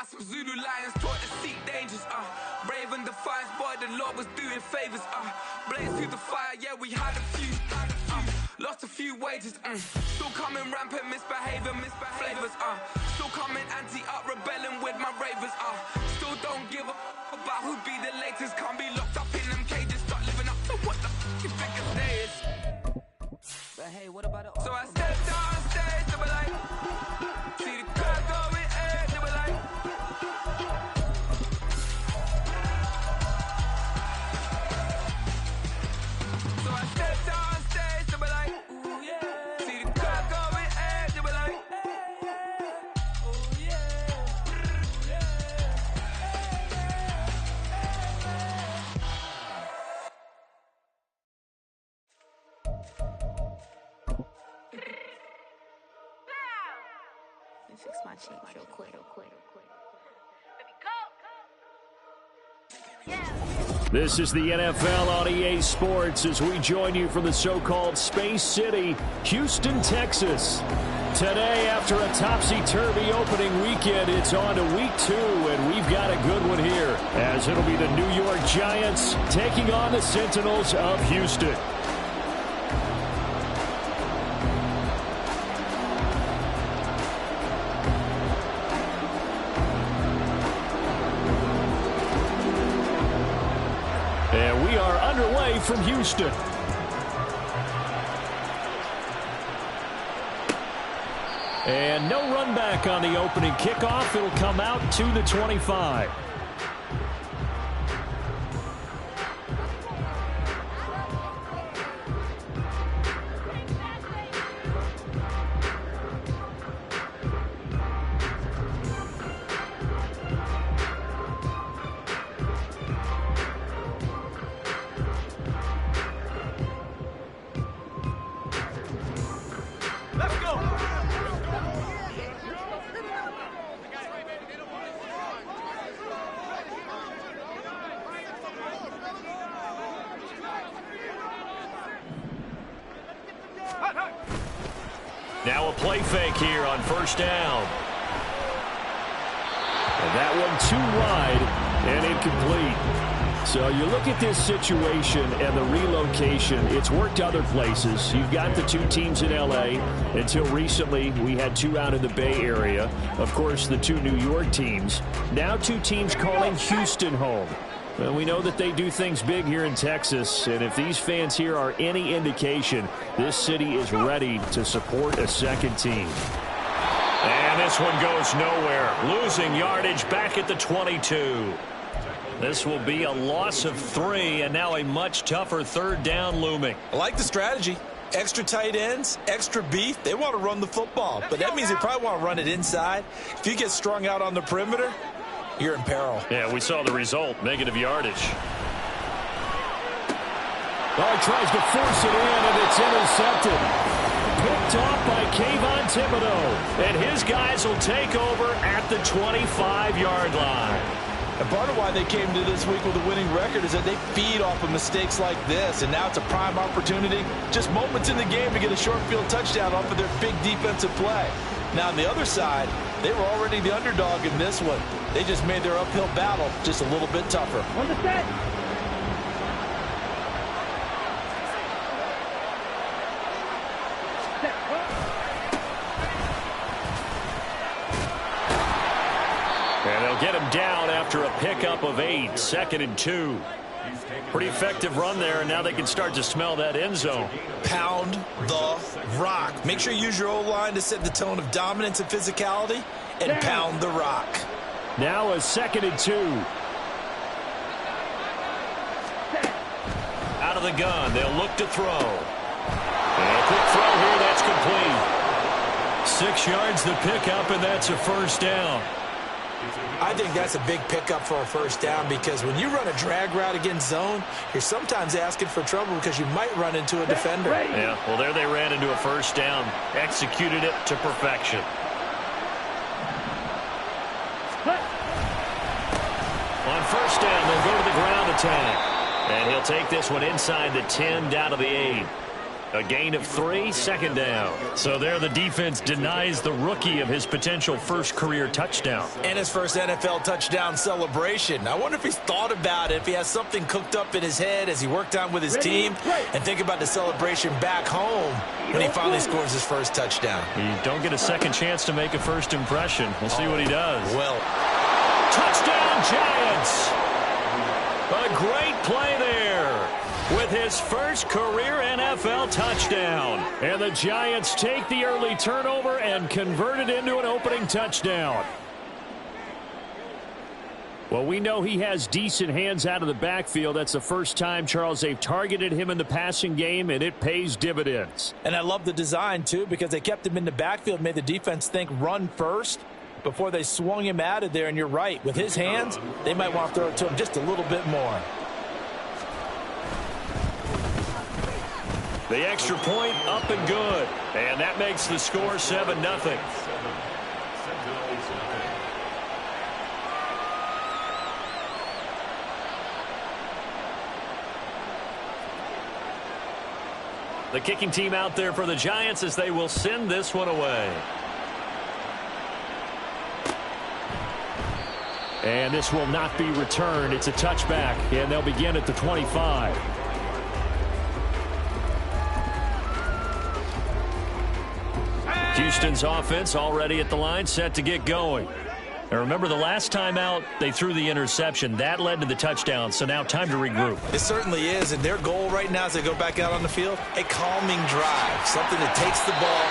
some Zulu lions taught to seek dangers, brave and defiant, boy, the Lord was doing favors, blaze through the fire, yeah, we had a few, lost a few wages, still coming rampant, misbehaving, flavors, still coming anti-up, rebelling with my ravers, still don't give a about who'd be the latest, can't be locked up in them cages, start living up to what the you think a day is. But hey, what about the so I stepped on stage, they were like, see the crowd going air, they were like, so I stepped on stage, they were like, ooh yeah, see the crowd going air, they were like, ooh yeah, Fix my cheeks real quick. This is the NFL on EA Sports as we join you from the so-called Space City, Houston, Texas. Today, after a topsy-turvy opening weekend, it's on to week 2, and we've got a good one here, as it'll be the New York Giants taking on the Sentinels of Houston. And we are underway from Houston. And no run back on the opening kickoff. It'll come out to the 25. Now a play fake here on first down. And that one too wide and incomplete. So you look at this situation and the relocation. It's worked other places. You've got the two teams in L.A. Until recently, we had two out in the Bay Area. Of course, the two New York teams. Now two teams calling Houston home. Well, we know that they do things big here in Texas, and if these fans here are any indication, this city is ready to support a second team. And this one goes nowhere. Losing yardage back at the 22. This will be a loss of 3, and now a much tougher third down looming. I like the strategy. Extra tight ends, extra beef. They want to run the football, but that means they probably want to run it inside. If you get strung out on the perimeter, you're in peril. Yeah, we saw the result, negative yardage. Oh, he tries to force it in, and it's intercepted. Picked off by Kayvon Thibodeaux. And his guys will take over at the 25-yard line. And part of why they came to this week with a winning record is that they feed off of mistakes like this, and now it's a prime opportunity, just moments in the game to get a short field touchdown off of their big defensive play. Now, on the other side, they were already the underdog in this one. They just made their uphill battle just a little bit tougher. On the set. And they'll get him down after a pickup of 8, 2nd and 2. Pretty effective run there, and now they can start to smell that end zone. Pound the rock. Make sure you use your O-line to set the tone of dominance and physicality, and pound the rock. Now a 2nd and 2. Out of the gun, they'll look to throw. And a quick throw here, that's complete. 6 yards the pickup, and that's a first down. I think that's a big pickup for a first down, because when you run a drag route against zone, you're sometimes asking for trouble because you might run into a defender. Yeah, well, there they ran into a first down, executed it to perfection. On first down, they'll go to the ground attack. And he'll take this one inside the 10, down to the 8. A gain of 3, second down. So there the defense denies the rookie of his potential first career touchdown. And his first NFL touchdown celebration. I wonder if he's thought about it, if he has something cooked up in his head as he worked on with his team, and think about the celebration back home when he finally scores his first touchdown. You don't get a second chance to make a first impression. We'll see what he does. Well, Touchdown, Giants! A great play there with his first career NFL touchdown. And the Giants take the early turnover and convert it into an opening touchdown. Well, we know he has decent hands out of the backfield. That's the first time, Charles, they've targeted him in the passing game, and it pays dividends. and I love the design, too, because they kept him in the backfield, made the defense think run first before they swung him out of there. And you're right, with his hands, they might want to throw it to him just a little bit more. The extra point up and good. And that makes the score 7-0. The kicking team out there for the Giants as they will send this one away. And this will not be returned. It's a touchback, and they'll begin at the 25. Houston's offense already at the line, set to get going. Now remember, the last time out, they threw the interception. That led to the touchdown, so now time to regroup. It certainly is, and their goal right now as they go back out on the field, a calming drive, something that takes the ball,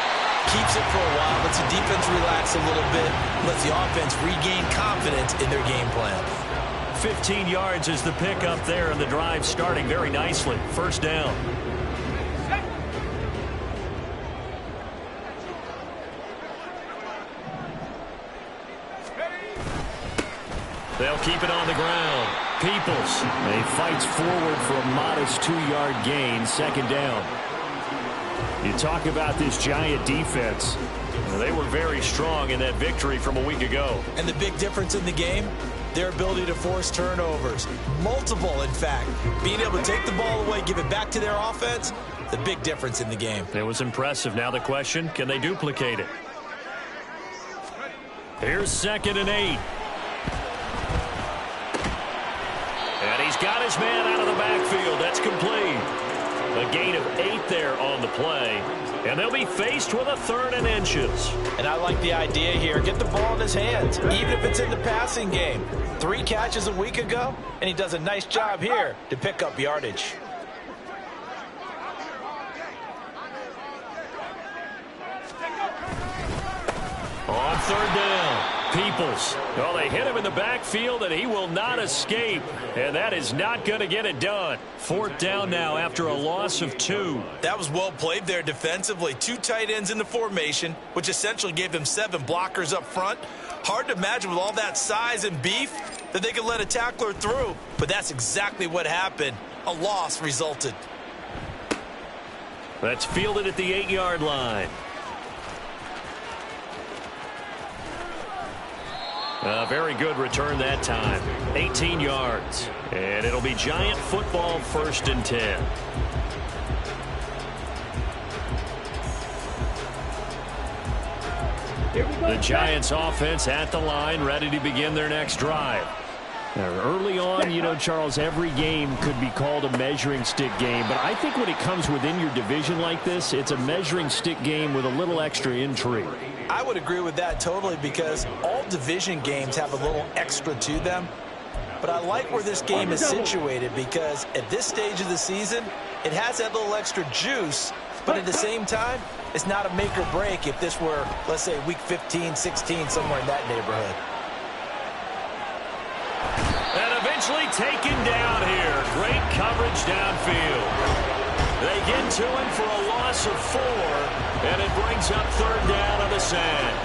keeps it for a while, lets the defense relax a little bit, lets the offense regain confidence in their game plan. 15 yards is the pickup there, and the drive starting very nicely. First down. They'll keep it on the ground. Peoples. He fights forward for a modest 2-yard gain. Second down. You talk about this Giant defense. They were very strong in that victory from a week ago. And the big difference in the game, their ability to force turnovers. Multiple, in fact. Being able to take the ball away, give it back to their offense, the big difference in the game. It was impressive. Now the question, can they duplicate it? Here's 2nd and 8. And he's got his man out of the backfield. That's complete. A gain of 8 there on the play. And they'll be faced with a 3rd and inches. And I like the idea here. Get the ball in his hands, even if it's in the passing game. 3 catches a week ago, and he does a nice job here to pick up yardage. On 3rd down. Peoples. Well, they hit him in the backfield, and he will not escape. And that is not going to get it done. 4th down now after a loss of 2. That was well played there defensively. 2 tight ends in the formation, which essentially gave them 7 blockers up front. Hard to imagine with all that size and beef that they could let a tackler through. But that's exactly what happened. A loss resulted. That's fielded at the 8-yard line. A very good return that time. 18 yards. And it'll be Giant football, 1st and 10. The Giants offense at the line, ready to begin their next drive. Now, early on, you know, Charles, every game could be called a measuring stick game. But I think when it comes within your division like this, it's a measuring stick game with a little extra intrigue. I would agree with that totally because all division games have a little extra to them. But I like where this game is situated because at this stage of the season, it has that little extra juice. But at the same time, it's not a make or break if this were, let's say, week 15, 16, somewhere in that neighborhood. And eventually taken down here. Great coverage downfield. They get to him for a loss of 4, and it brings up 3rd down on the sand.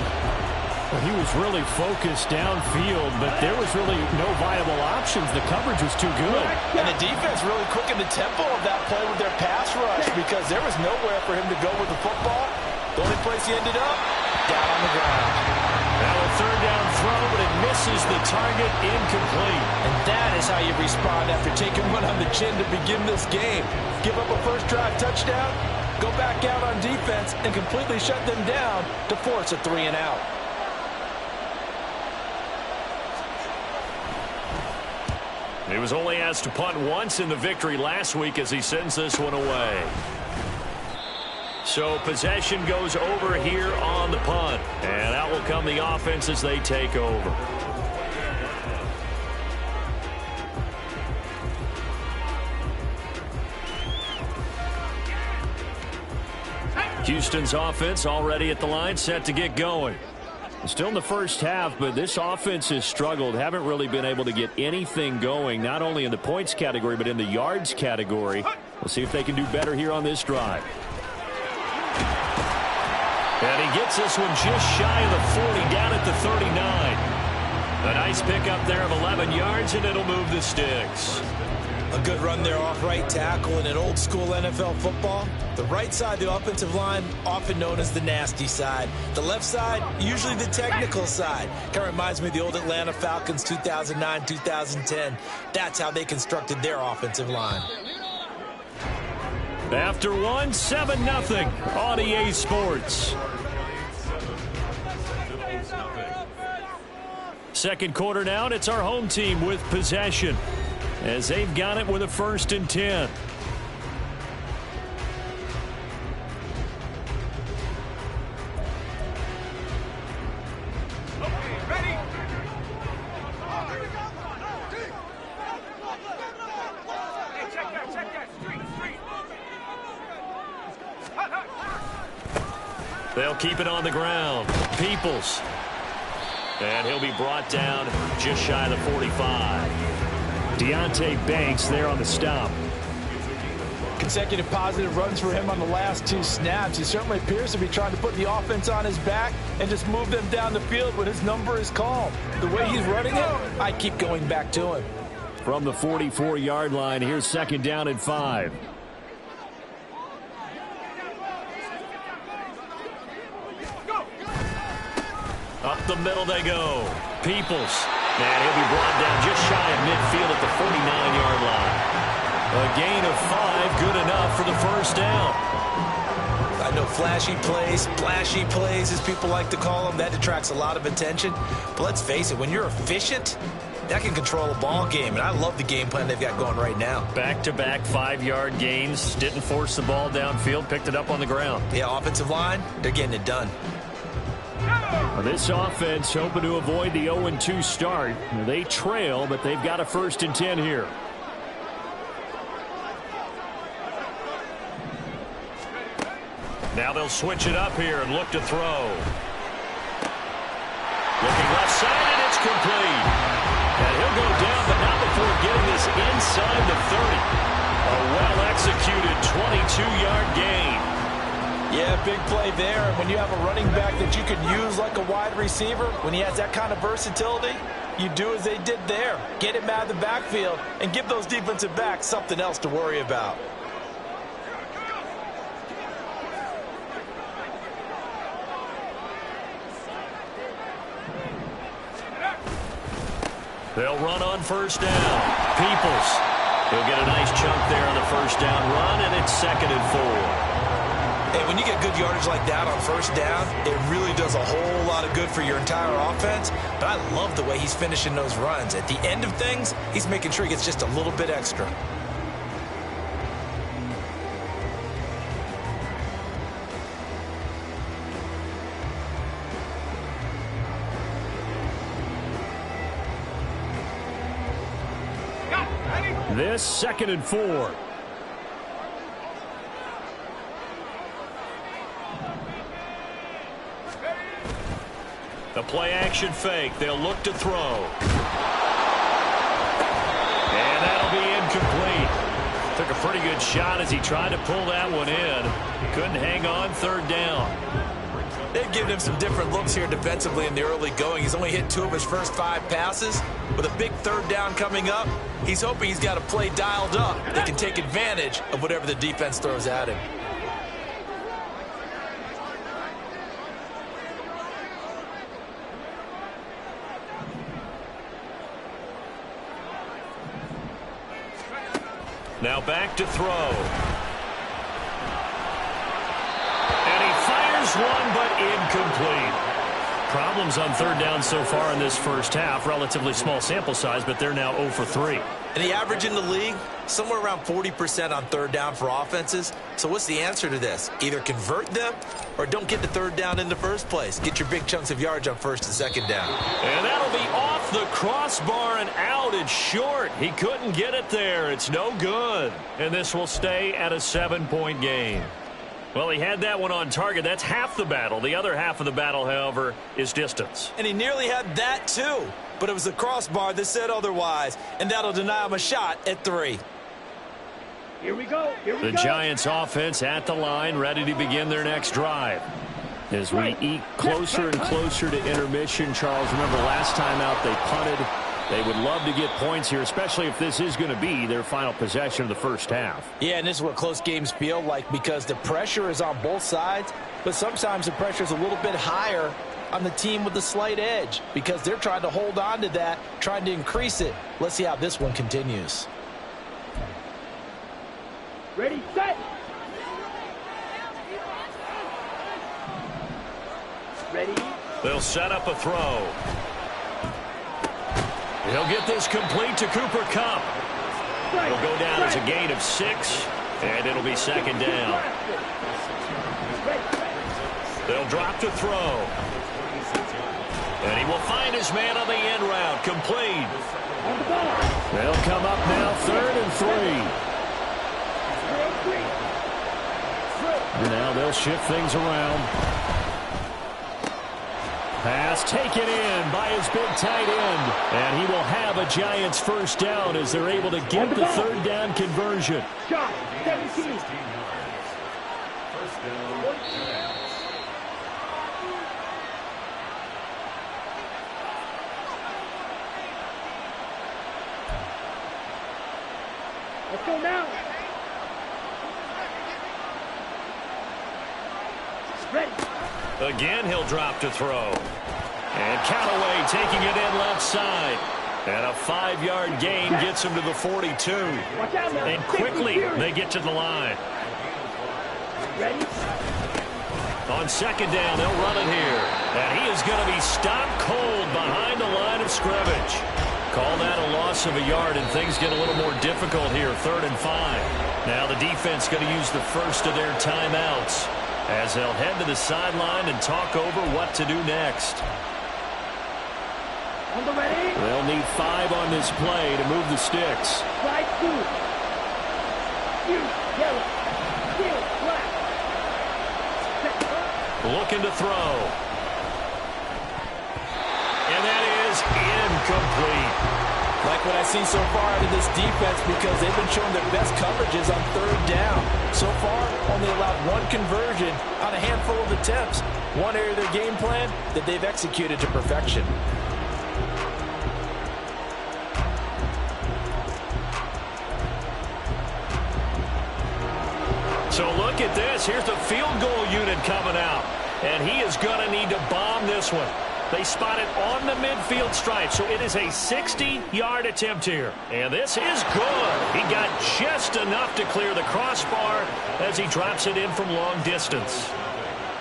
Well, he was really focused downfield, but there was really no viable options. The coverage was too good. And the defense really quickened the tempo of that play with their pass rush because there was nowhere for him to go with the football. The only place he ended up, down on the ground. Now a 3rd down throw, but it misses the target, incomplete. And that is how you respond after taking one on the chin to begin this game. Give up a first drive touchdown, go back out on defense and completely shut them down to force a 3-and-out. He was only asked to punt once in the victory last week as he sends this one away. So possession goes over here on the punt. And out will come the offense as they take over. Houston's offense already at the line, set to get going. Still in the first half, but this offense has struggled. Haven't really been able to get anything going, not only in the points category, but in the yards category. We'll see if they can do better here on this drive. And he gets this one just shy of the 40, down at the 39. A nice pickup there of 11 yards, and it'll move the sticks. A good run there off right tackle in an old school NFL football. The right side of the offensive line, often known as the nasty side. The left side, usually the technical side. Kind of reminds me of the old Atlanta Falcons 2009-2010. That's how they constructed their offensive line. After one, 7-0 on EA Sports. Second quarter now, and it's our home team with possession, as they've got it with a 1st and 10. They'll keep it on the ground. Peoples. And he'll be brought down just shy of the 45. Deonte Banks there on the stop. Consecutive positive runs for him on the last 2 snaps. He certainly appears to be trying to put the offense on his back and just move them down the field when his number is called. The way he's running it, I keep going back to him. From the 44-yard line, here's 2nd down and 5. Up the middle they go. Peoples. And he'll be brought down just shy of midfield at the 49-yard line. A gain of 5, good enough for the 1st down. I know flashy plays, as people like to call them, that detracts a lot of attention. But let's face it, when you're efficient, that can control a ball game. And I love the game plan they've got going right now. Back-to-back 5-yard gains. Didn't force the ball downfield. Picked it up on the ground. Yeah, offensive line, they're getting it done. This offense hoping to avoid the 0-2 start. They trail, but they've got a 1st and 10 here. Now they'll switch it up here and look to throw. Looking left side, and it's complete. And he'll go down, but not before getting this inside the 30. A well-executed 22-yard gain. Yeah, big play there. And when you have a running back that you can use like a wide receiver, when he has that kind of versatility, you do as they did there. Get him out of the backfield and give those defensive backs something else to worry about. They'll run on 1st down. Peoples. He'll get a nice chunk there on the 1st down run, and it's 2nd and 4. Hey, when you get good yardage like that on 1st down, it really does a whole lot of good for your entire offense. But I love the way he's finishing those runs. At the end of things, he's making sure he gets just a little bit extra. This 2nd and 4. The play-action fake. They'll look to throw. And that'll be incomplete. Took a pretty good shot as he tried to pull that one in. Couldn't hang on 3rd down. They've given him some different looks here defensively in the early going. He's only hit 2 of his first 5 passes. With a big 3rd down coming up, he's hoping he's got a play dialed up that can take advantage of whatever the defense throws at him. Now back to throw. Fires one, but incomplete. Problems on third down so far in this first half. Relatively small sample size, but they're now 0 for 3. And the average in the league, somewhere around 40% on third down for offenses. So what's the answer to this? Either convert them or don't get the third down in the first place. Get your big chunks of yards on first and second down. And that'll be off the crossbar and out. It's short. He couldn't get it there. It's no good. And this will stay at a 7-point game. Well, he had that one on target. That's half the battle. The other half of the battle, however, is distance. And he nearly had that, too. But it was the crossbar that said otherwise. And that'll deny him a shot at 3. Here we go. The Giants offense at the line, ready to begin their next drive. As we eke closer and closer to intermission, Charles, remember last time out they punted. They would love to get points here, especially if this is going to be their final possession of the first half. Yeah, and this is what close games feel like because the pressure is on both sides, but sometimes the pressure is a little bit higher on the team with the slight edge because they're trying to hold on to that, trying to increase it. Let's see how this one continues. Ready, set. Ready. They'll set up a throw. He'll get this complete to Cooper Kupp. It'll go down as a gain of 6, and it'll be second down. They'll drop to throw. And he will find his man on the end route, complete. They'll come up now, 3rd and 3. Now they'll shift things around. Pass taken in by his big tight end. And he will have a Giants first down as they're able to get the third down conversion. Shot, 17. Let's go now. Ready. Again, he'll drop to throw. And Callaway taking it in left side. And a 5-yard gain gets him to the 42. And quickly, they get to the line. Ready. On second down, they'll run it here. And he is going to be stopped cold behind the line of scrimmage. Call that a loss of a yard, and things get a little more difficult here, 3rd and 5. Now the defense going to use the first of their timeouts as they'll head to the sideline and talk over what to do next. On the ready. They'll need 5 on this play to move the sticks. Slide 2. Yellow. Steel, black. Looking to throw. And that is incomplete. Like what I've seen so far out of this defense because they've been showing their best coverages on third down. So far, only allowed 1 conversion on a handful of attempts. One area of their game plan that they've executed to perfection. So look at this. Here's the field goal unit coming out. And he is going to need to bomb this one. They spot it on the midfield stripe, so it is a 60-yard attempt here. And this is good. He got just enough to clear the crossbar as he drops it in from long distance.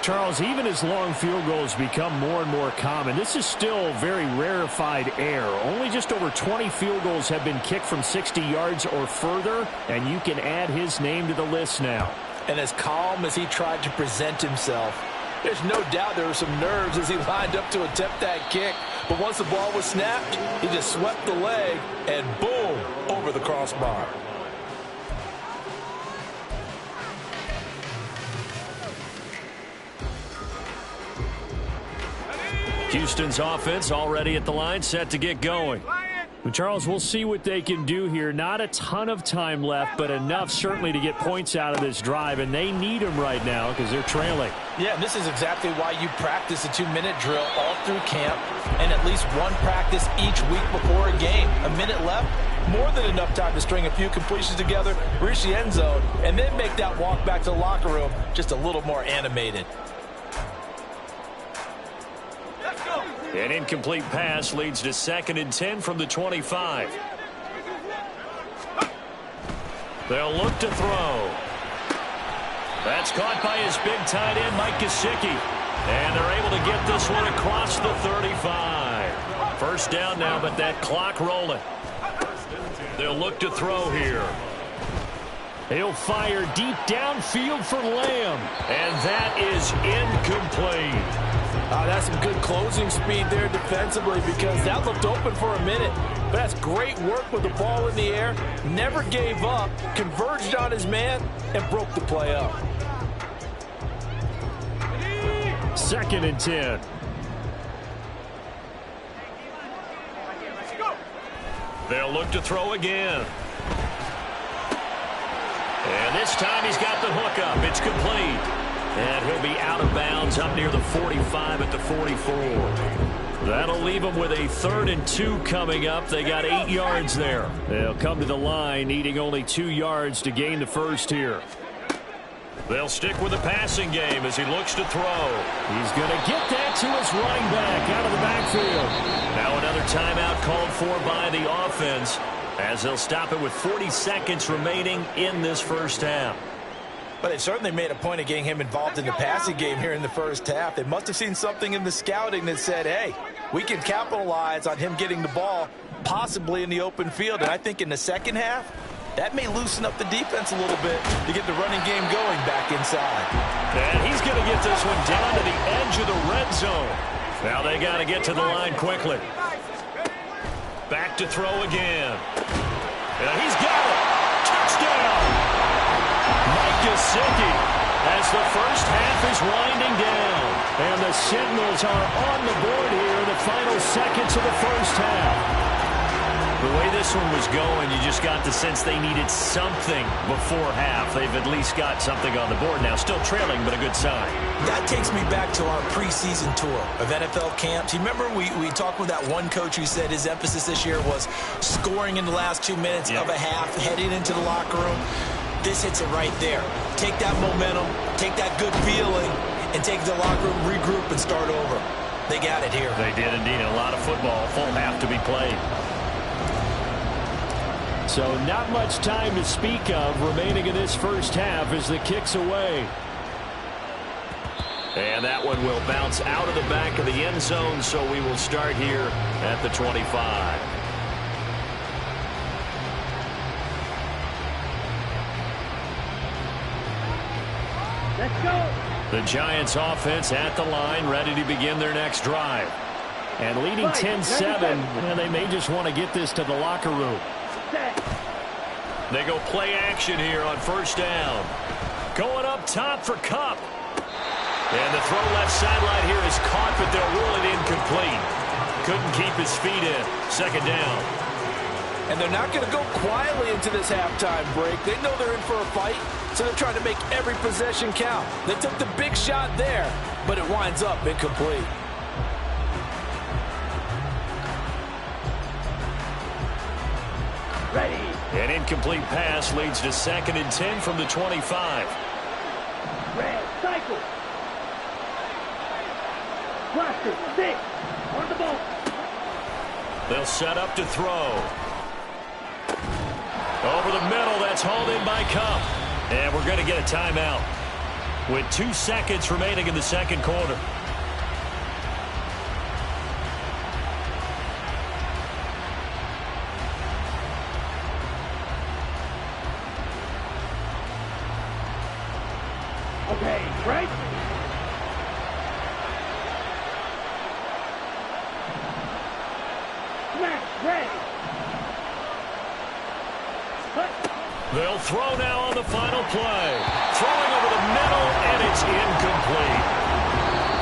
Charles, even as long field goals become more and more common, this is still very rarefied air. Only just over 20 field goals have been kicked from 60 yards or further, and you can add his name to the list now. And as calm as he tried to present himself, there's no doubt there were some nerves as he lined up to attempt that kick. But once the ball was snapped, he just swept the leg and boom, over the crossbar. Houston's offense already at the line, set to get going. But Charles, we'll see what they can do here. Not a ton of time left, but enough certainly to get points out of this drive, and they need them right now because they're trailing. Yeah, this is exactly why you practice a 2-minute drill all through camp and at least one practice each week before a game. A minute left, more than enough time to string a few completions together, reach the end zone, and then make that walk back to the locker room just a little more animated. An incomplete pass leads to 2nd and 10 from the 25. They'll look to throw. That's caught by his big tight end, Mike Gesicki. And they're able to get this one across the 35. First down now, but that clock rolling. They'll look to throw here. He'll fire deep downfield for Lamb. And that is incomplete. That's some good closing speed there defensively, because that looked open for a minute. But that's great work with the ball in the air. Never gave up, converged on his man, and broke the play up. 2nd and 10. They'll look to throw again. And this time he's got the hook up. It's complete. And he'll be out of bounds up near the 45 at the 44. That'll leave them with a 3rd and 2 coming up. They got 8 yards there. They'll come to the line needing only 2 yards to gain the first here. They'll stick with the passing game as he looks to throw. He's going to get that to his running back out of the backfield. Now another timeout called for by the offense as they'll stop it with 40 seconds remaining in this first half. But they certainly made a point of getting him involved in the passing game here in the first half. They must have seen something in the scouting that said, hey, we can capitalize on him getting the ball possibly in the open field. And I think in the second half, that may loosen up the defense a little bit to get the running game going back inside. And he's going to get this one down to the edge of the red zone. Now they got to get to the line quickly. Back to throw again. And he's got it. Touchdown. Mike Gesicki as the first half is winding down. And the Sentinels are on the board here in the final seconds of the first half. The way this one was going, you just got the sense they needed something before half. They've at least got something on the board now. Still trailing, but a good sign. That takes me back to our preseason tour of NFL camps. You remember we talked with that one coach who said his emphasis this year was scoring in the last 2 minutes of a half, heading into the locker room. This hits it right there. Take that momentum, take that good feeling, and take the locker room, regroup, and start over. They got it here. They did indeed. A lot of football, full half to be played. So not much time to speak of remaining in this first half as the kick's away. And that one will bounce out of the back of the end zone, so we will start here at the 25. Let's go. The Giants offense at the line, ready to begin their next drive. And leading 10-7, and they may just want to get this to the locker room. They go play action here on first down. Going up top for Kupp. And the throw left sideline here is caught, but they'll rule it incomplete. Couldn't keep his feet in. Second down. And they're not going to go quietly into this halftime break. They know they're in for a fight, so they're trying to make every possession count. They took the big shot there, but it winds up incomplete. Ready. An incomplete pass leads to 2nd and 10 from the 25. Red cycle. Blaster 6 on the ball. They'll set up to throw. Over the middle, that's hauled in by Kupp. And we're going to get a timeout with 2 seconds remaining in the second quarter. Okay, right. Smash ready. They'll throw now on the final play. Throwing over the middle, and it's incomplete.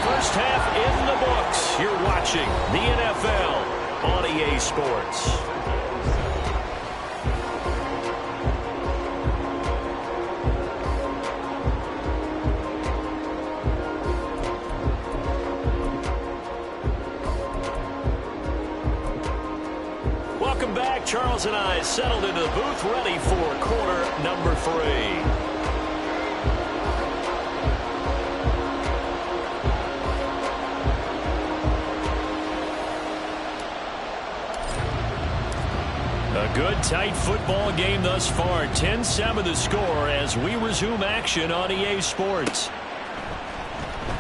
First half in the books. You're watching the NFL on EA Sports. Welcome back. Charles and I settled into the booth, ready for quarter number 3. A A good, tight football game thus far. 10-7 the score as we resume action on EA Sports.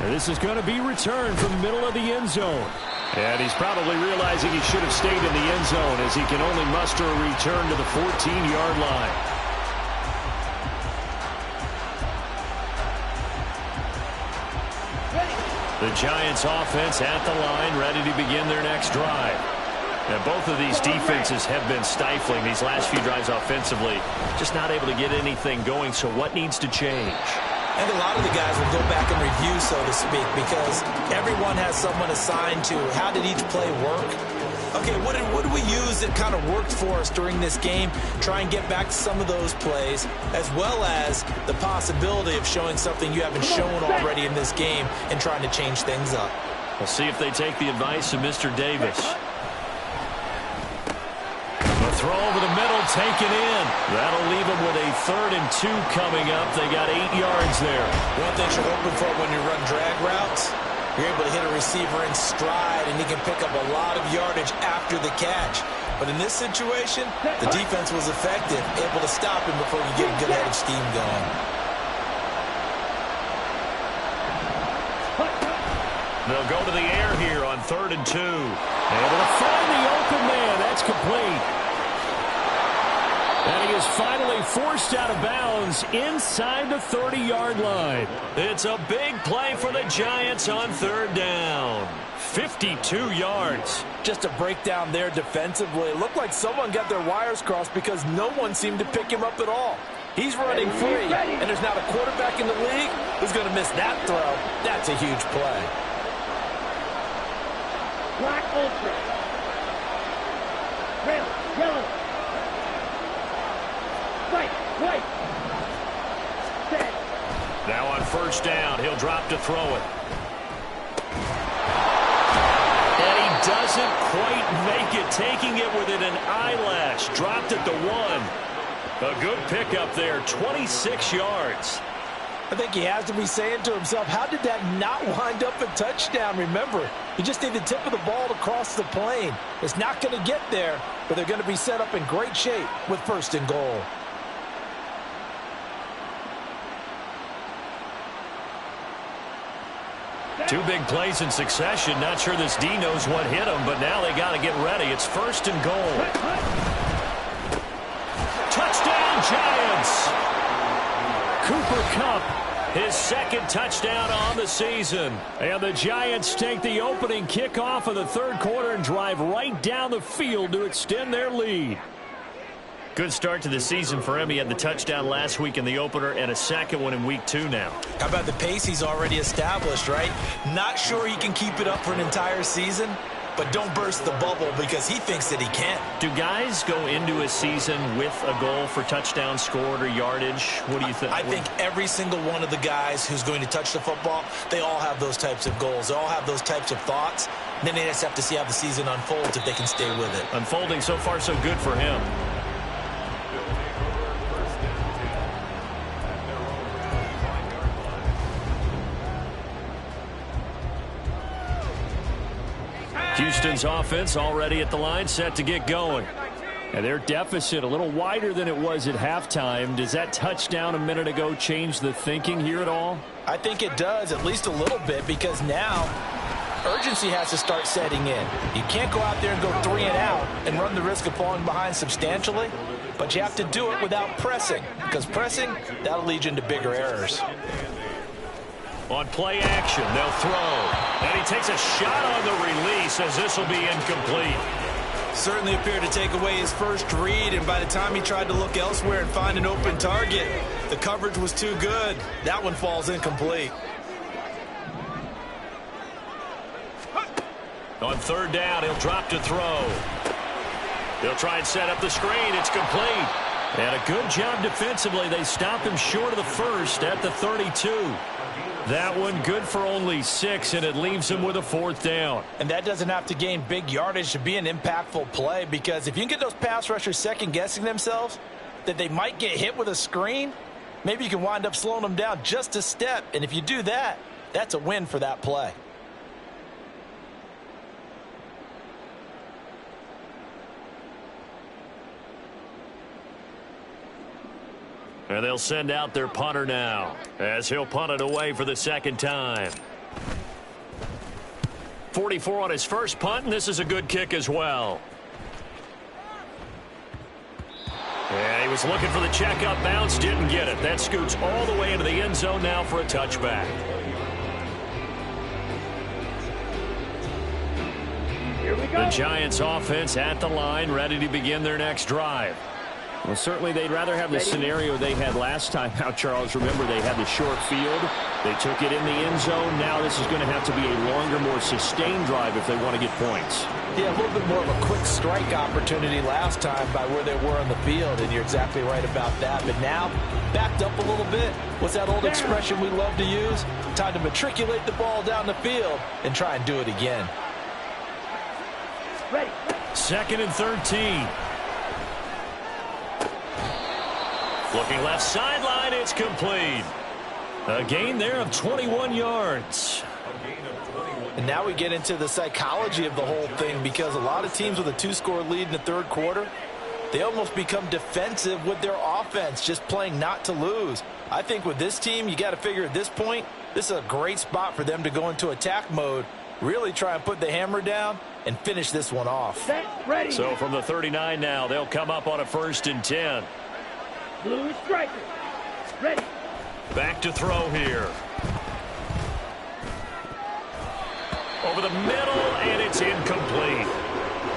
And this is going to be returned from the middle of the end zone. And he's probably realizing he should have stayed in the end zone as he can only muster a return to the 14-yard line. The Giants offense at the line, ready to begin their next drive. Now, both of these defenses have been stifling these last few drives offensively. Just not able to get anything going, so what needs to change? I think a lot of the guys will go back and review, so to speak, because everyone has someone assigned to how did each play work. Okay, what did we use that kind of worked for us during this game? Try and get back to some of those plays, as well as the possibility of showing something you haven't shown already in this game and trying to change things up. We'll see if they take the advice of Mr. Davis. The throw over the middle, taken in. That'll leave them with a 3rd and 2 coming up. They got 8 yards there. One thing you're hoping for when you run drag routes, you're able to hit a receiver in stride, and he can pick up a lot of yardage after the catch. But in this situation, the defense was effective, able to stop him before you get a good head of steam going. They'll go to the air here on 3rd and 2. Able to find the open man. That's complete. And he is finally forced out of bounds inside the 30-yard line. It's a big play for the Giants on 3rd down. 52 yards. Just a breakdown there defensively. It looked like someone got their wires crossed because no one seemed to pick him up at all. He's running free, and there's not a quarterback in the league who's going to miss that throw. That's a huge play. Black ultra. Red, yellow. White. Set. Now on 1st down, he'll drop to throw it. And he doesn't quite make it, taking it within an eyelash. Dropped at the 1. A good pickup there, 26 yards. I think he has to be saying to himself, how did that not wind up a touchdown? Remember, you just need the tip of the ball to cross the plane. It's not going to get there, but they're going to be set up in great shape with 1st and goal. Two big plays in succession. Not sure this D knows what hit him, but now they got to get ready. It's 1st and goal. Touchdown, Giants! Cooper Kupp, his 2nd touchdown on the season. And the Giants take the opening kickoff of the 3rd quarter and drive right down the field to extend their lead. Good start to the season for him. He had the touchdown last week in the opener and a 2nd one in week 2 now. How about the pace he's already established, right? Not sure he can keep it up for an entire season, but don't burst the bubble because he thinks that he can. Do guys go into a season with a goal for touchdowns scored or yardage? What do you think? I think every single one of the guys who's going to touch the football, they all have those types of goals. They all have those types of thoughts. And then they just have to see how the season unfolds if they can stay with it. Unfolding so far so good for him. Houston's offense already at the line, set to get going. And their deficit a little wider than it was at halftime. Does that touchdown a minute ago change the thinking here at all? I think it does, at least a little bit, because now urgency has to start setting in. You can't go out there and go 3 and out and run the risk of falling behind substantially, but you have to do it without pressing, because pressing, that'll lead you into bigger errors. On play action, they'll throw. And he takes a shot on the release as this will be incomplete. Certainly appeared to take away his first read, and by the time he tried to look elsewhere and find an open target, the coverage was too good. That one falls incomplete. On 3rd down, he'll drop to throw. He'll try and set up the screen. It's complete. And a good job defensively. They stop him short of the 1st at the 32. That one good for only 6, and it leaves him with a 4th down. And that doesn't have to gain big yardage to be an impactful play, because if you can get those pass rushers second-guessing themselves that they might get hit with a screen, maybe you can wind up slowing them down just a step. And if you do that, that's a win for that play. And they'll send out their punter now as he'll punt it away for the second time. 44 on his first punt, and this is a good kick as well. Yeah, he was looking for the checkup bounce, didn't get it. That scoots all the way into the end zone now for a touchback. Here we go. The Giants offense at the line, ready to begin their next drive. Well, certainly they'd rather have the scenario they had last time out, Charles. Remember, they had the short field. They took it in the end zone. Now this is going to have to be a longer, more sustained drive if they want to get points. Yeah, a little bit more of a quick strike opportunity last time by where they were on the field, and you're exactly right about that. But now, backed up a little bit. What's that old expression we love to use? Time to matriculate the ball down the field and try and do it again. Ready. 2nd and 13. Looking left sideline, it's complete. A gain there of 21 yards. And now we get into the psychology of the whole thing, because a lot of teams with a 2-score lead in the third quarter, they almost become defensive with their offense, just playing not to lose. I think with this team, you got to figure at this point, this is a great spot for them to go into attack mode, really try and put the hammer down and finish this one off. Set. Ready. So from the 39 now, they'll come up on a 1st and 10. Blue striker. Ready. Back to throw here. Over the middle, and it's incomplete.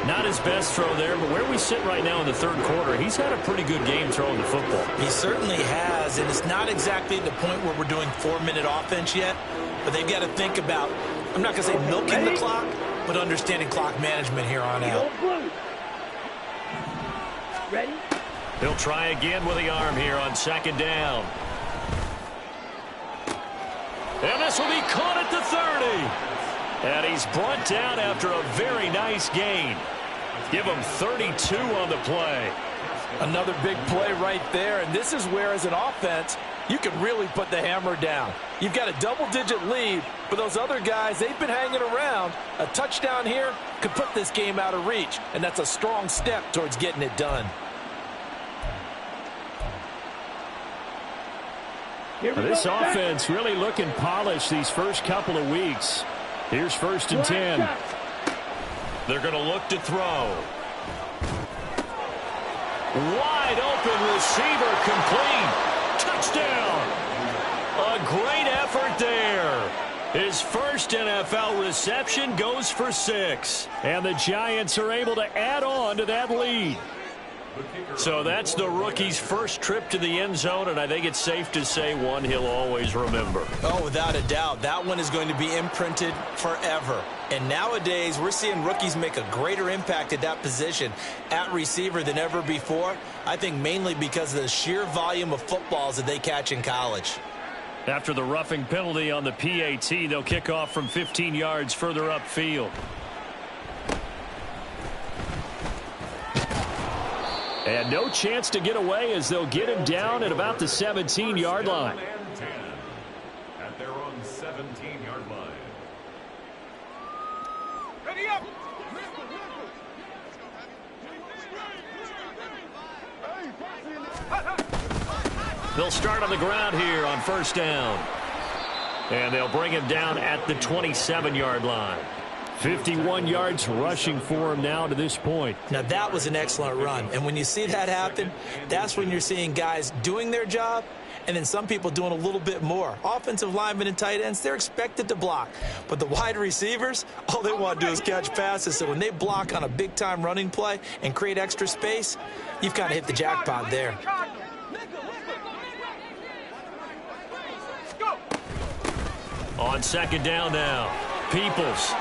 Not his best throw there, but where we sit right now in the third quarter, he's had a pretty good game throwing the football. He certainly has, and it's not exactly at the point where we're doing 4-minute offense yet, but they've got to think about, I'm not going to say milking the clock, but understanding clock management here on out. Blue. Ready. He'll try again with the arm here on 2nd down. And this will be caught at the 30. And he's brought down after a very nice gain. Give him 32 on the play. Another big play right there, and this is where, as an offense, you can really put the hammer down. You've got a double-digit lead, but those other guys, they've been hanging around. A touchdown here could put this game out of reach, and that's a strong step towards getting it done. This offense really looking polished these first couple of weeks. Here's 1st and 10. They're going to look to throw. Wide open receiver, complete. Touchdown. A great effort there. His first NFL reception goes for 6. And the Giants are able to add on to that lead. So that's the rookie's first trip to the end zone, and I think it's safe to say one he'll always remember. Oh, without a doubt. That one is going to be imprinted forever. And nowadays, we're seeing rookies make a greater impact at that position at receiver than ever before. I think mainly because of the sheer volume of footballs that they catch in college. After the roughing penalty on the PAT, they'll kick off from 15 yards further upfield. And no chance to get away as they'll get him down at about the 17-yard line. At their own 17-yard line. Ready up. They'll start on the ground here on 1st down. And they'll bring him down at the 27-yard line. 51 yards rushing for him now to this point. Now, that was an excellent run. And when you see that happen, that's when you're seeing guys doing their job and then some people doing a little bit more. Offensive linemen and tight ends, they're expected to block. But the wide receivers, all they want to do is catch passes. So when they block on a big-time running play and create extra space, you've kind of hit the jackpot there. On 2nd down now, Peoples.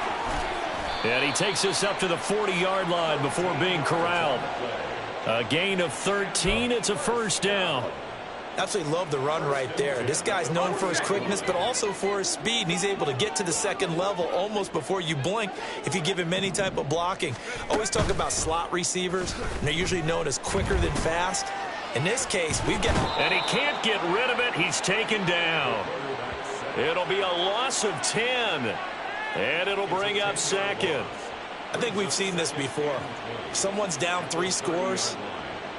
And he takes us up to the 40-yard line before being corralled. A gain of 13. It's a 1st down. Absolutely love the run right there. This guy's known for his quickness, but also for his speed. And he's able to get to the 2nd level almost before you blink if you give him any type of blocking. Always talk about slot receivers, and they're usually known as quicker than fast. In this case, we've got... And he can't get rid of it. He's taken down. It'll be a loss of 10. And it'll bring up 2nd. I think we've seen this before. Someone's down 3 scores.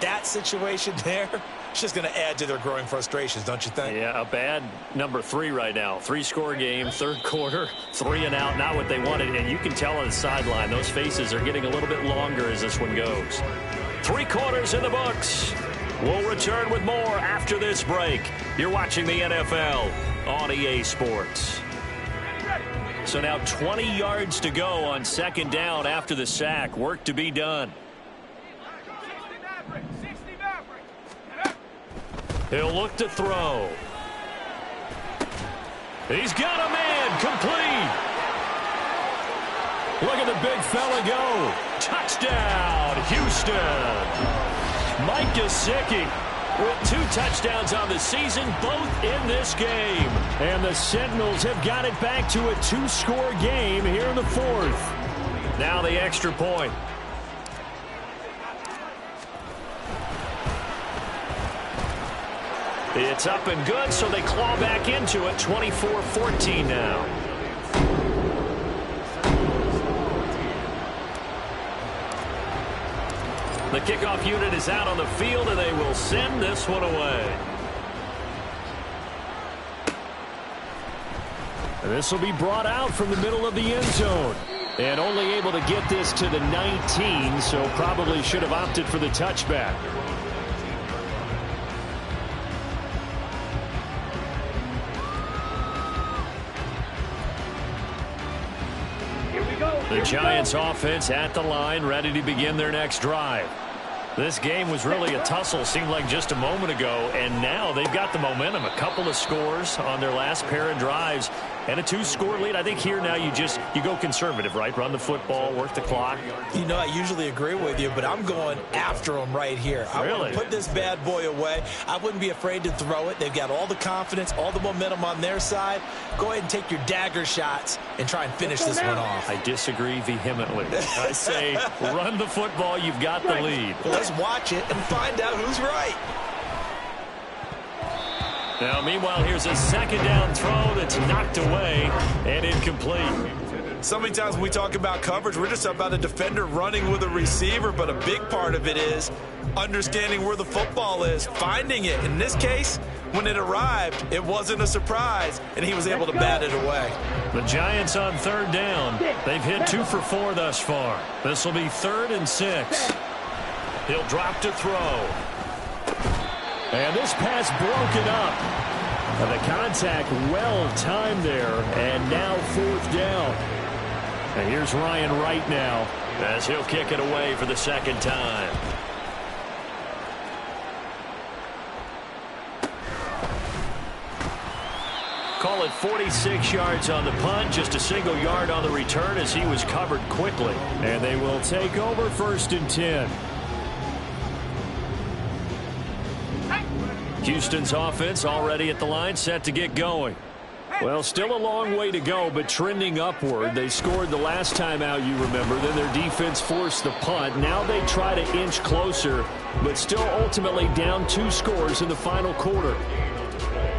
that situation there, it's just going to add to their growing frustrations, don't you think? Yeah, a bad number 3 right now. 3-score game, third quarter, 3 and out, not what they wanted. And you can tell on the sideline, those faces are getting a little bit longer as this one goes. 3 quarters in the books. We'll return with more after this break. You're watching the NFL on EA Sports. So now 20 yards to go on second down after the sack. Work to be done. He'll look to throw. He's got a man complete. Look at the big fella go. Touchdown, Houston. Mike Gesicki with 2 touchdowns on the season, both in this game. And the Sentinels have got it back to a 2-score game here in the 4th. Now the extra point. It's up and good, so they claw back into it. 24-14 now. The kickoff unit is out on the field, and they will send this one away. This will be brought out from the middle of the end zone. And only able to get this to the 19, so probably should have opted for the touchback. The Giants offense at the line, ready to begin their next drive. This game was really a tussle, seemed like just a moment ago, and now they've got the momentum. A couple of scores on their last pair of drives and a 2-score lead. I think here now you go conservative, right? Run the football, work the clock. You know, I usually agree with you, but I'm going after them right here. I want to put this bad boy away. I wouldn't be afraid to throw it. They've got all the confidence, all the momentum on their side. Go ahead and take your dagger shots and try and finish this one off. I disagree vehemently. I say run the football. You've got the lead. Well, let's watch it and find out who's right. Now, meanwhile, here's a second down throw that's knocked away and incomplete. So many times when we talk about coverage, we're just about a defender running with a receiver, but a big part of it is understanding where the football is, finding it. In this case, when it arrived, it wasn't a surprise, and he was able to bat it away. The Giants on third down. They've hit 2 for 4 thus far. This will be 3rd and 6. He'll drop to throw. And this pass broken up. And the contact well timed there. And now 4th down. And here's Ryan Wright now as he'll kick it away for the second time. Call it 46 yards on the punt, just a single yard on the return as he was covered quickly. And they will take over 1st and 10. Houston's offense already at the line, set to get going. Well, still a long way to go, but trending upward. They scored the last time out, you remember. Then their defense forced the punt. Now they try to inch closer, but still ultimately down 2 scores in the final quarter.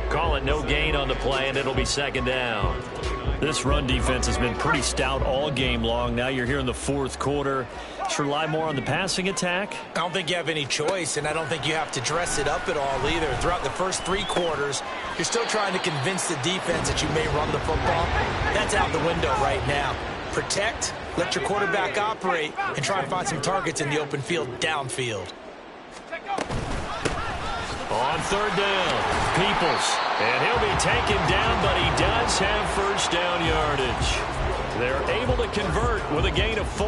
Call it no gain on the play, and it'll be second down. This run defense has been pretty stout all game long. Now you're here in the 4th quarter. Should rely more on the passing attack? I don't think you have any choice, and I don't think you have to dress it up at all either. Throughout the first 3 quarters, you're still trying to convince the defense that you may run the football. That's out the window right now. Protect, let your quarterback operate, and try and find some targets in the open field downfield. On third down, Peoples. And he'll be taken down, but he does have first down yardage. They're able to convert with a gain of 4.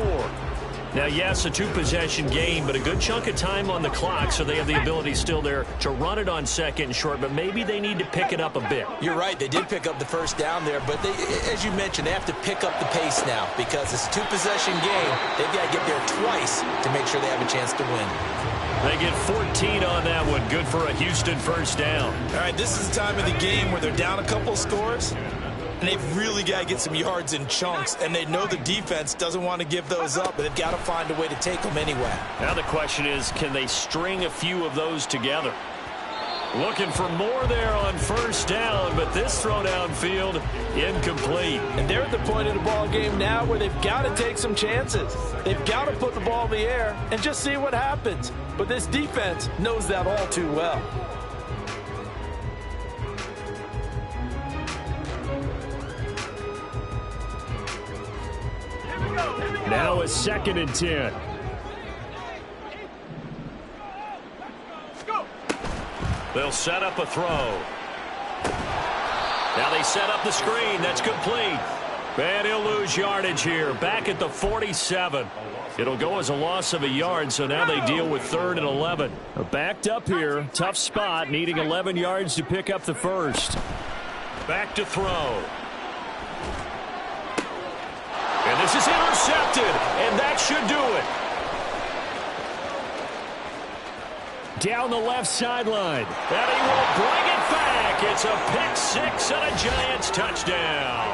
Now, yes, a 2-possession game, but a good chunk of time on the clock, so they have the ability still there to run it on second and short, but maybe they need to pick it up a bit. You're right. They did pick up the first down there, but they, as you mentioned, they have to pick up the pace now because it's a 2-possession game. They've got to get there twice to make sure they have a chance to win. They get 14 on that one. Good for a Houston first down. All right, this is the time of the game where they're down a couple scores, and they've really got to get some yards in chunks, and they know the defense doesn't want to give those up, but they've got to find a way to take them anyway. Now the question is, can they string a few of those together? Looking for more there on first down, but this throw downfield incomplete. And they're at the point of the ball game now where they've got to take some chances. They've got to put the ball in the air and just see what happens. But this defense knows that all too well. Now a 2nd and 10. They'll set up a throw. Now they set up the screen. That's complete. And he'll lose yardage here. Back at the 47. It'll go as a loss of a yard, so now they deal with 3rd and 11. Backed up here. Tough spot, needing 11 yards to pick up the first. Back to throw. And this is intercepted, and that should do it. Down the left sideline. And he will bring it back. It's a pick-6 and a Giants touchdown.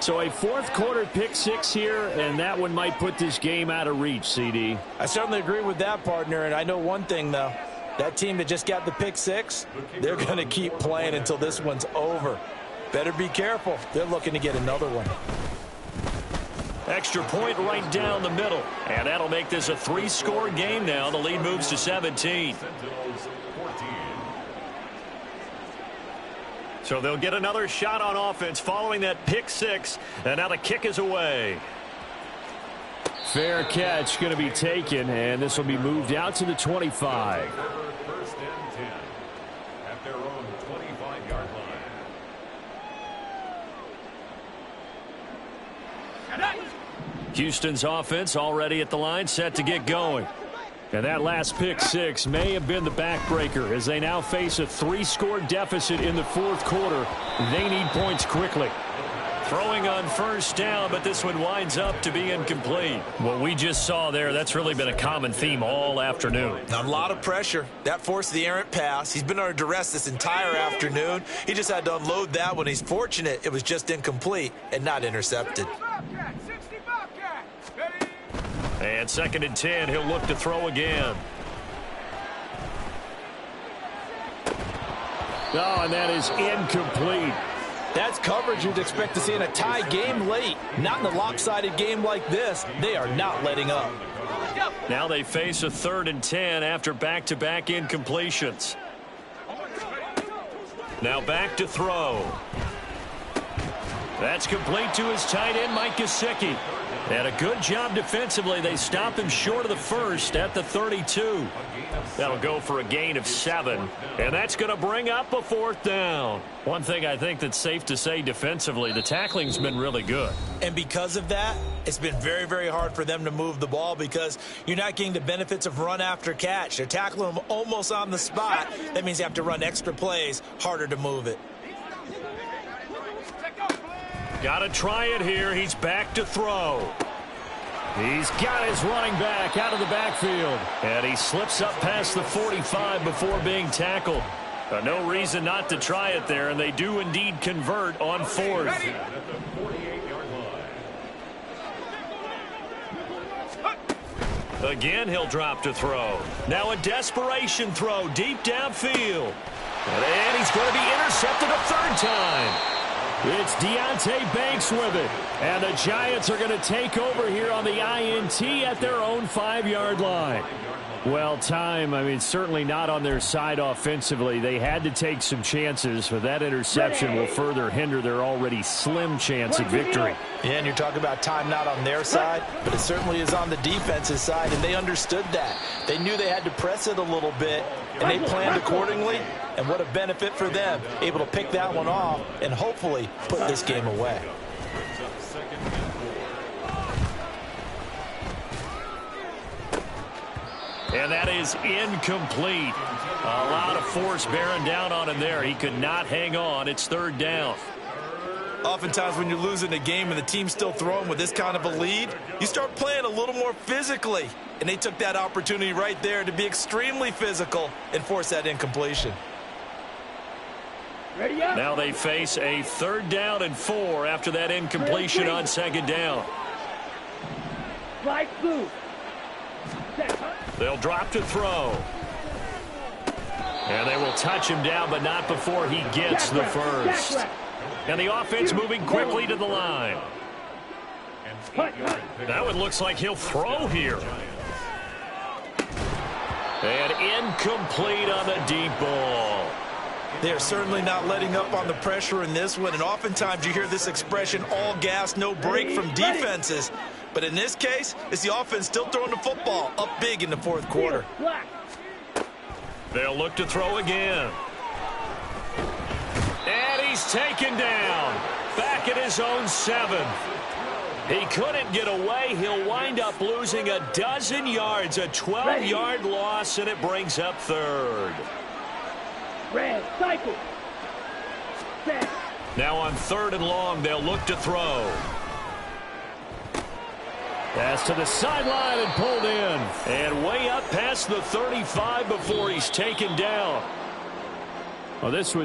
So a 4th quarter pick-6 here, and that one might put this game out of reach, CD. I certainly agree with that, partner, and I know one thing, though. That team that just got the pick-6, they're going to keep playing until this one's over. Better be careful. They're looking to get another one. Extra point right down the middle. And that'll make this a 3-score game now. The lead moves to 17. So they'll get another shot on offense following that pick-6. And now the kick is away. Fair catch going to be taken, and this will be moved out to the 25. First and 10 at their own 25-yard line. Houston's offense already at the line, set to get going. And that last pick-6 may have been the backbreaker as they now face a 3-score deficit in the 4th quarter. They need points quickly. Throwing on first down, but this one winds up to be incomplete. What we just saw there, that's really been a common theme all afternoon. A lot of pressure. That forced the errant pass. He's been under duress this entire afternoon. He just had to unload that one. He's fortunate it was just incomplete and not intercepted. And 2nd and 10, he'll look to throw again. Oh, and that is incomplete. That's coverage you'd expect to see in a tie game late. Not in a lopsided game like this. They are not letting up. Now they face a 3rd and 10 after back-to-back incompletions. Now back to throw. That's complete to his tight end, Mike Gesicki. And a good job defensively. They stop him short of the first at the 32. That'll go for a gain of 7. And that's going to bring up a 4th down. One thing I think that's safe to say defensively, the tackling's been really good. And because of that, it's been very, very hard for them to move the ball because you're not getting the benefits of run after catch. They're tackling them almost on the spot. That means you have to run extra plays, harder to move it. Got to try it here. He's back to throw. He's got his running back out of the backfield. And he slips up past the 45 before being tackled. No reason not to try it there, and they do indeed convert on 4th. Again, he'll drop to throw. Now a desperation throw deep downfield. And he's going to be intercepted a 3rd time. It's Deonte Banks with it. And the Giants are going to take over here on the INT at their own 5-yard line. Well, certainly not on their side offensively. They had to take some chances, but that interception will further hinder their already slim chance at victory. Yeah, and you're talking about time not on their side, but it certainly is on the defense's side, and they understood that. They knew they had to press it a little bit, and they planned accordingly, and what a benefit for them, able to pick that one off and hopefully put this game away. And that is incomplete. A lot of force bearing down on him there. He could not hang on. It's 3rd down. Oftentimes when you're losing a game and the team's still throwing with this kind of a lead, you start playing a little more physically. And they took that opportunity right there to be extremely physical and force that incompletion. Now they face a 3rd down and 4 after that incompletion on 2nd down. Right blue. They'll drop to throw. And they will touch him down, but not before he gets the first. And the offense moving quickly to the line. That one looks like he'll throw here. And incomplete on the deep ball. They're certainly not letting up on the pressure in this one, and oftentimes you hear this expression, all gas, no break from defenses. But in this case, it's the offense still throwing the football up big in the fourth quarter. They'll look to throw again. And he's taken down. Back at his own 7. He couldn't get away. He'll wind up losing a dozen yards, a 12-yard loss, and it brings up third. Red, cycle. Set. Now on 3rd and long, they'll look to throw. Pass to the sideline and pulled in. And way up past the 35 before he's taken down. Well, this was